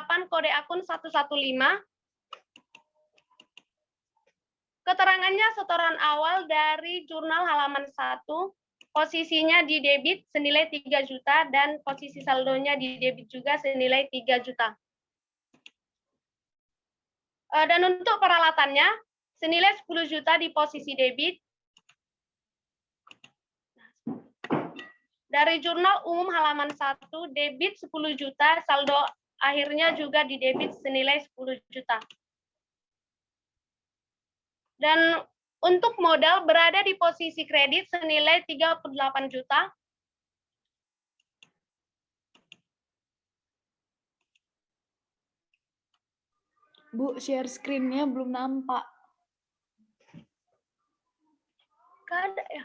penerapan kode akun 115. Keterangannya setoran awal dari jurnal halaman 1, posisinya di debit senilai 3 juta dan posisi saldonya di debit juga senilai 3 juta. Dan untuk peralatannya senilai 10 juta di posisi debit. Dari jurnal umum halaman 1, debit 10 juta, saldo akhirnya juga di debit senilai 10 juta. Dan untuk modal berada di posisi kredit senilai 38 juta. Bu, share screen-nya belum nampak. Nggak ada ya?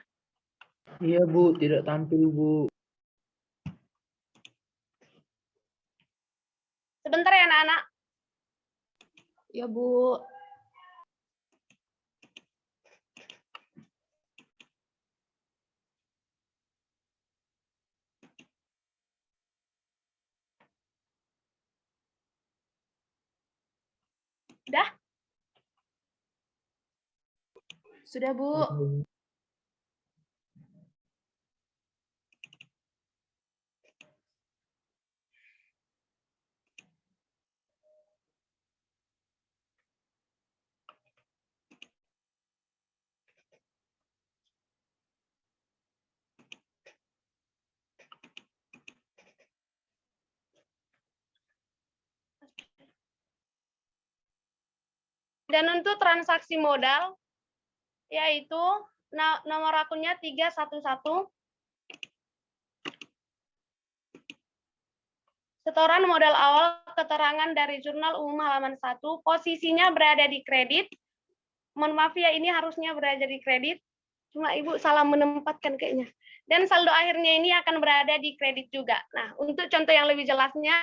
Iya, Bu, tidak tampil, Bu. Sebentar ya, anak-anak. Ya, Bu. Udah? Sudah, Bu. Dan untuk transaksi modal, yaitu nomor akunnya 311. Setoran modal awal keterangan dari jurnal umum halaman 1, posisinya berada di kredit. Mohon maaf ya, ini harusnya berada di kredit. Cuma Ibu salah menempatkan kayaknya. Dan saldo akhirnya ini akan berada di kredit juga. Nah, untuk contoh yang lebih jelasnya,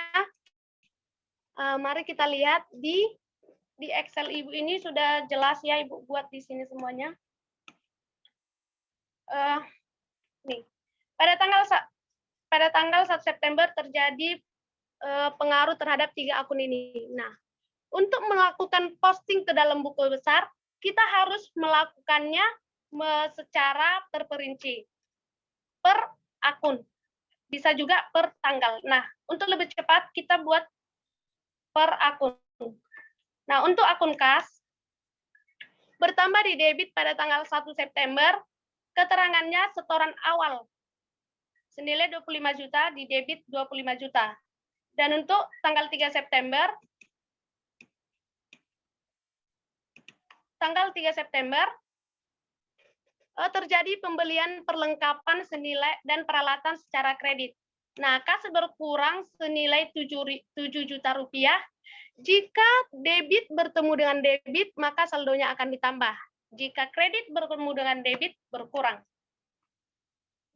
mari kita lihat di Excel Ibu ini sudah jelas ya, Ibu buat di sini semuanya. Nih, pada tanggal 1 September terjadi pengaruh terhadap 3 akun ini. Nah, untuk melakukan posting ke dalam buku besar, kita harus melakukannya secara terperinci per akun, bisa juga per tanggal. Nah, untuk lebih cepat kita buat per akun. Nah, untuk akun kas bertambah di debit pada tanggal 1 September, keterangannya setoran awal senilai 25 juta, di debit 25 juta. Dan untuk tanggal 3 September, terjadi pembelian perlengkapan senilai dan peralatan secara kredit. Nah, kas berkurang senilai 7 juta rupiah. Jika debit bertemu dengan debit, maka saldonya akan ditambah. Jika kredit bertemu dengan debit, berkurang.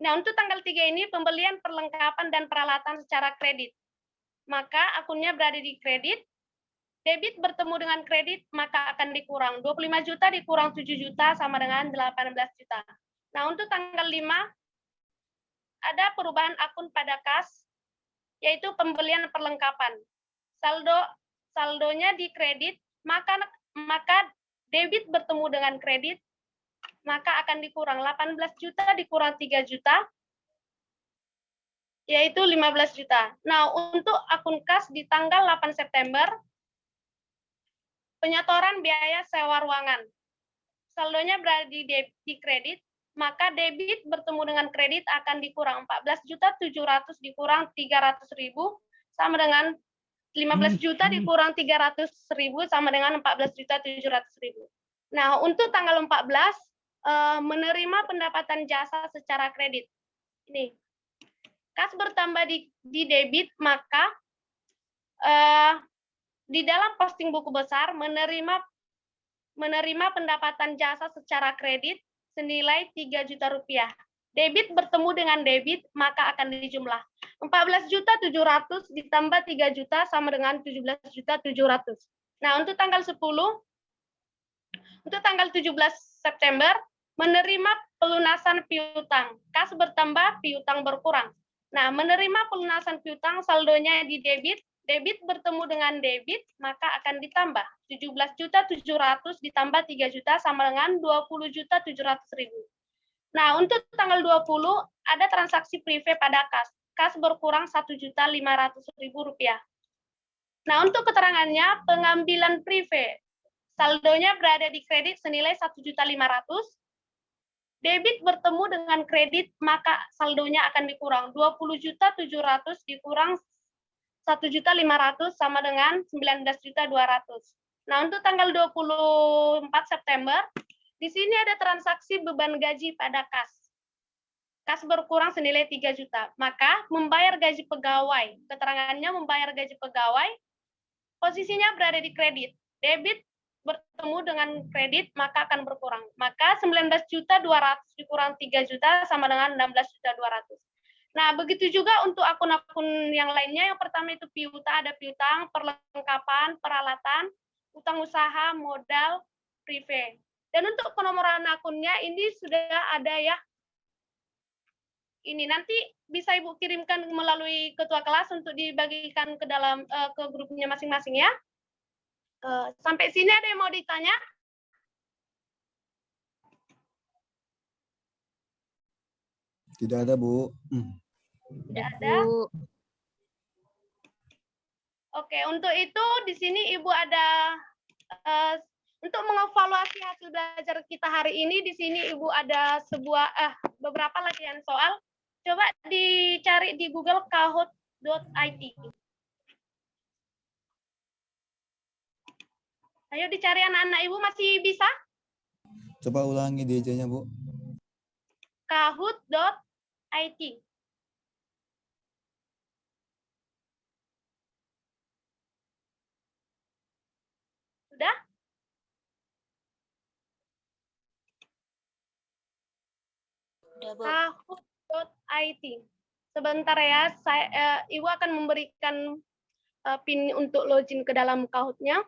Nah, untuk tanggal 3 ini pembelian perlengkapan dan peralatan secara kredit. Maka akunnya berada di kredit, debit bertemu dengan kredit, maka akan dikurang. 25 juta dikurang 7 juta sama dengan 18 juta. Nah, untuk tanggal 5, ada perubahan akun pada kas, yaitu pembelian perlengkapan. Saldonya di kredit, maka debit bertemu dengan kredit, maka akan dikurang 18 juta dikurang 3 juta, yaitu 15 juta. Nah, untuk akun kas di tanggal 8 September, penyetoran biaya sewa ruangan. Saldonya berada di kredit, maka debit bertemu dengan kredit akan dikurang 14 juta 700 dikurang 300.000 sama dengan 15 juta dikurang 300.000 sama dengan 14 juta 700.000. Nah, untuk tanggal 14, menerima pendapatan jasa secara kredit. Ini, kas bertambah di debit, maka di dalam posting buku besar menerima pendapatan jasa secara kredit senilai 3 juta rupiah. Debit bertemu dengan debit, maka akan dijumlah 14 juta 700 ditambah 3 juta sama dengan 17 juta 700. Nah, untuk tanggal 10, untuk tanggal 17 September, menerima pelunasan piutang. Kas bertambah, piutang berkurang. Nah, menerima pelunasan piutang, saldonya di debit, debit bertemu dengan debit, maka akan ditambah 17.700.000 ditambah 3 juta sama dengan 20.700.000. Nah, untuk tanggal 20 ada transaksi prive pada kas. Kas berkurang 1.500.000 rupiah. Nah, untuk keterangannya, pengambilan prive, saldonya berada di kredit senilai 1.500.000. Debit bertemu dengan kredit, maka saldonya akan dikurang 20.700.000 dikurang 1.500.000 sama dengan 19.200.000. Nah, untuk tanggal 24 September, di sini ada transaksi beban gaji pada kas. Kas berkurang senilai 3 juta. Maka membayar gaji pegawai. Keterangannya membayar gaji pegawai, posisinya berada di kredit. Debit bertemu dengan kredit, maka akan berkurang. Maka 19.200.000 dikurang 3 juta sama dengan 16.200.000. Nah, begitu juga untuk akun-akun yang lainnya. Yang pertama itu piutang, ada piutang, perlengkapan, peralatan, utang usaha, modal, prive. Dan untuk penomoran akunnya ini sudah ada ya. Ini nanti bisa Ibu kirimkan melalui ketua kelas untuk dibagikan ke dalam ke grupnya masing-masing ya. Sampai sini ada yang mau ditanya? Tidak ada, Bu. Tidak ada. Oke, untuk itu di sini Ibu ada untuk mengevaluasi hasil belajar kita hari ini. Di sini Ibu ada beberapa latihan soal. Coba dicari di Google kahoot.it. Ayo dicari anak-anak Ibu, masih bisa? Coba ulangi DJ-nya, Bu. Kahoot.it. Sudah? Kahoot.it. Sebentar ya, Ibu akan memberikan PIN untuk login ke dalam Kahoot-nya.